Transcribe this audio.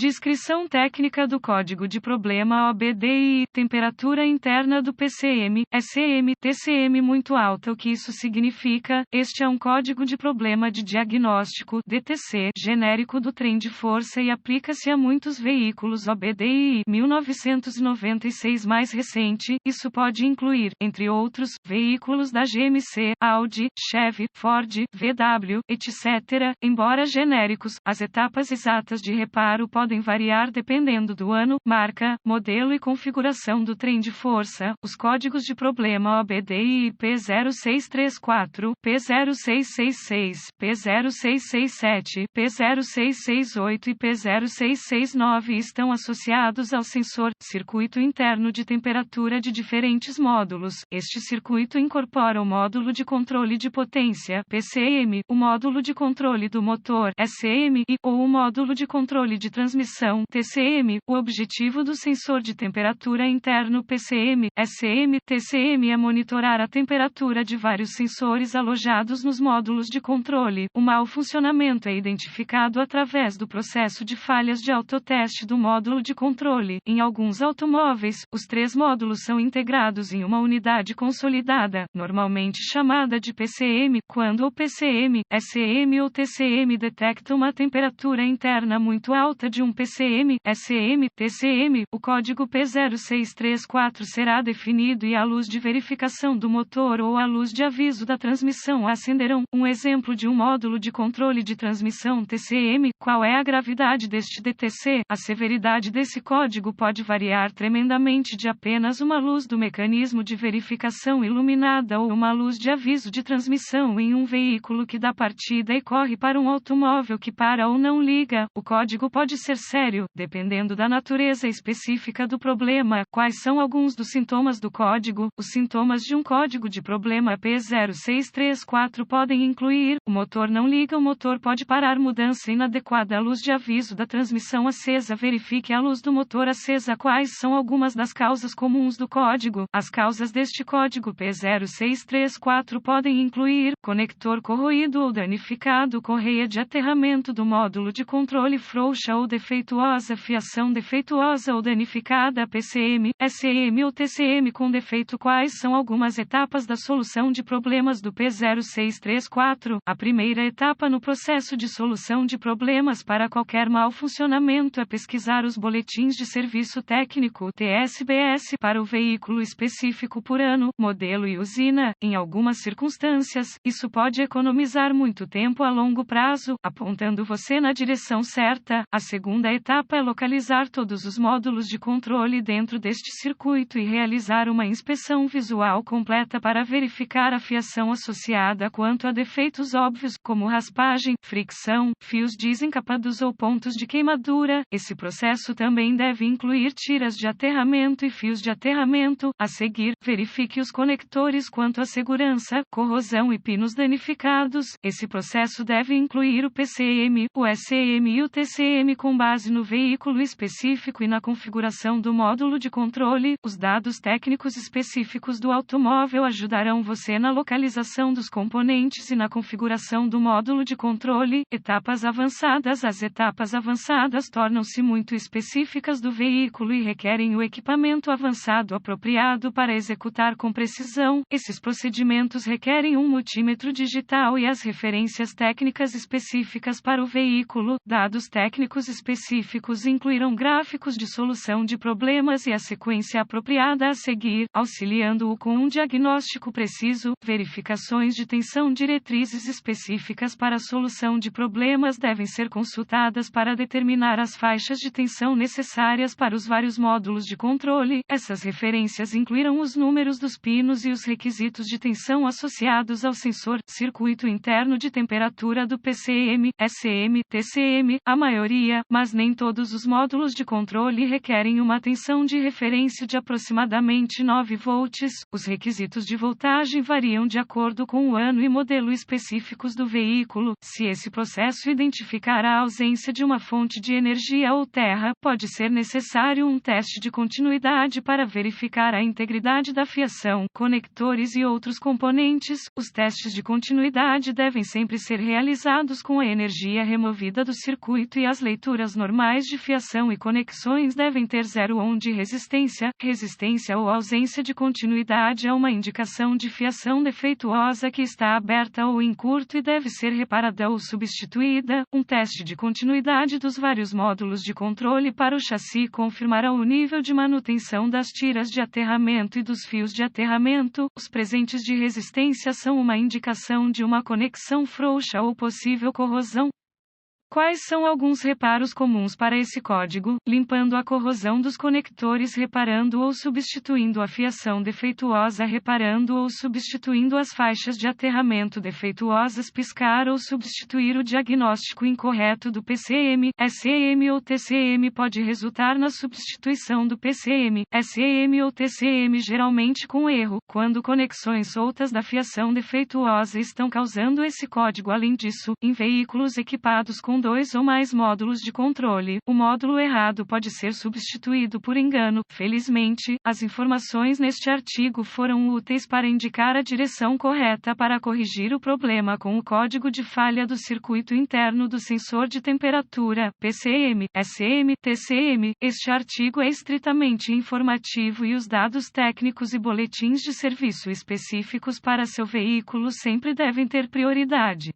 Descrição técnica do código de problema OBDI, temperatura interna do PCM, SCM, TCM muito alta. O que isso significa? Este é um código de problema de diagnóstico, DTC, genérico do trem de força e aplica-se a muitos veículos OBDI. 1996 mais recente, isso pode incluir, entre outros, veículos da GMC, Audi, Chevy, Ford, VW, etc. Embora genéricos, as etapas exatas de reparo podem variar dependendo do ano, marca, modelo e configuração do trem de força. Os códigos de problema OBDI P0634, P0666, P0667, P0668 e P0669 estão associados ao sensor, circuito interno de temperatura de diferentes módulos. Este circuito incorpora o módulo de controle de potência, PCM, o módulo de controle do motor, SCM, ou o módulo de controle de transmissão, TCM. O objetivo do sensor de temperatura interno PCM, SCM, TCM é monitorar a temperatura de vários sensores alojados nos módulos de controle. O mau funcionamento é identificado através do processo de falhas de autoteste do módulo de controle. Em alguns automóveis, os três módulos são integrados em uma unidade consolidada, normalmente chamada de PCM. Quando o PCM, SCM ou TCM detecta uma temperatura interna muito alta de um PCM, SCM, TCM, o código P0634 será definido e a luz de verificação do motor ou a luz de aviso da transmissão acenderão. Um exemplo de um módulo de controle de transmissão TCM. Qual é a gravidade deste DTC? A severidade desse código pode variar tremendamente de apenas uma luz do mecanismo de verificação iluminada ou uma luz de aviso de transmissão em um veículo que dá partida e corre para um automóvel que para ou não liga. O código pode ser sério, dependendo da natureza específica do problema. Quais são alguns dos sintomas do código? Os sintomas de um código de problema P0634 podem incluir: o motor não liga, o motor pode parar, mudança inadequada, a luz de aviso da transmissão acesa, verifique a luz do motor acesa. Quais são algumas das causas comuns do código? As causas deste código P0634 podem incluir: conector corroído ou danificado, correia de aterramento do módulo de controle frouxa ou defeituosa, fiação defeituosa ou danificada, PCM, SCM ou TCM com defeito. Quais são algumas etapas da solução de problemas do P0634? A primeira etapa no processo de solução de problemas para qualquer mau funcionamento é pesquisar os boletins de serviço técnico, TSBS, para o veículo específico por ano, modelo e usina. Em algumas circunstâncias, isso pode economizar muito tempo a longo prazo, apontando você na direção certa. A segunda etapa é localizar todos os módulos de controle dentro deste circuito e realizar uma inspeção visual completa para verificar a fiação associada quanto a defeitos óbvios, como raspagem, fricção, fios desencapados ou pontos de queimadura. Esse processo também deve incluir tiras de aterramento e fios de aterramento. A seguir, verifique os conectores quanto à segurança, corrosão e pinos danificados. Esse processo deve incluir o PCM, o SCM e o TCM com base no veículo específico e na configuração do módulo de controle. Os dados técnicos específicos do automóvel ajudarão você na localização dos componentes e na configuração do módulo de controle. Etapas avançadas. As etapas avançadas tornam-se muito específicas do veículo e requerem o equipamento avançado apropriado para executar com precisão. Esses procedimentos requerem um multímetro digital e as referências técnicas específicas para o veículo. Dados técnicos específicos incluirão gráficos de solução de problemas e a sequência apropriada a seguir, auxiliando-o com um diagnóstico preciso. Verificações de tensão. Diretrizes específicas para a solução de problemas devem ser consultadas para determinar as faixas de tensão necessárias para os vários módulos de controle. Essas referências incluirão os números dos pinos e os requisitos de tensão associados ao sensor, circuito interno de temperatura do PCM, SCM, TCM. A maioria, mas nem todos os módulos de controle requerem uma tensão de referência de aproximadamente 9 volts. Os requisitos de voltagem variam de acordo com o ano e modelo específicos do veículo. Se esse processo identificar a ausência de uma fonte de energia ou terra, pode ser necessário um teste de continuidade para verificar a integridade da fiação, conectores e outros componentes. Os testes de continuidade devem sempre ser realizados com a energia removida do circuito e as leituras regras normais de fiação e conexões devem ter 0 ohm de resistência. Resistência ou ausência de continuidade é uma indicação de fiação defeituosa que está aberta ou em curto e deve ser reparada ou substituída. Um teste de continuidade dos vários módulos de controle para o chassi confirmará o nível de manutenção das tiras de aterramento e dos fios de aterramento. Os presentes de resistência são uma indicação de uma conexão frouxa ou possível corrosão. Quais são alguns reparos comuns para esse código? Limpando a corrosão dos conectores, reparando ou substituindo a fiação defeituosa, reparando ou substituindo as faixas de aterramento defeituosas, piscar ou substituir o diagnóstico incorreto do PCM, SEM ou TCM pode resultar na substituição do PCM, SEM ou TCM geralmente com erro, quando conexões soltas da fiação defeituosa estão causando esse código. Além disso, em veículos equipados com 2 ou mais módulos de controle, o módulo errado pode ser substituído por engano. Felizmente, as informações neste artigo foram úteis para indicar a direção correta para corrigir o problema com o código de falha do circuito interno do sensor de temperatura, PCM, SEM, TCM. Este artigo é estritamente informativo e os dados técnicos e boletins de serviço específicos para seu veículo sempre devem ter prioridade.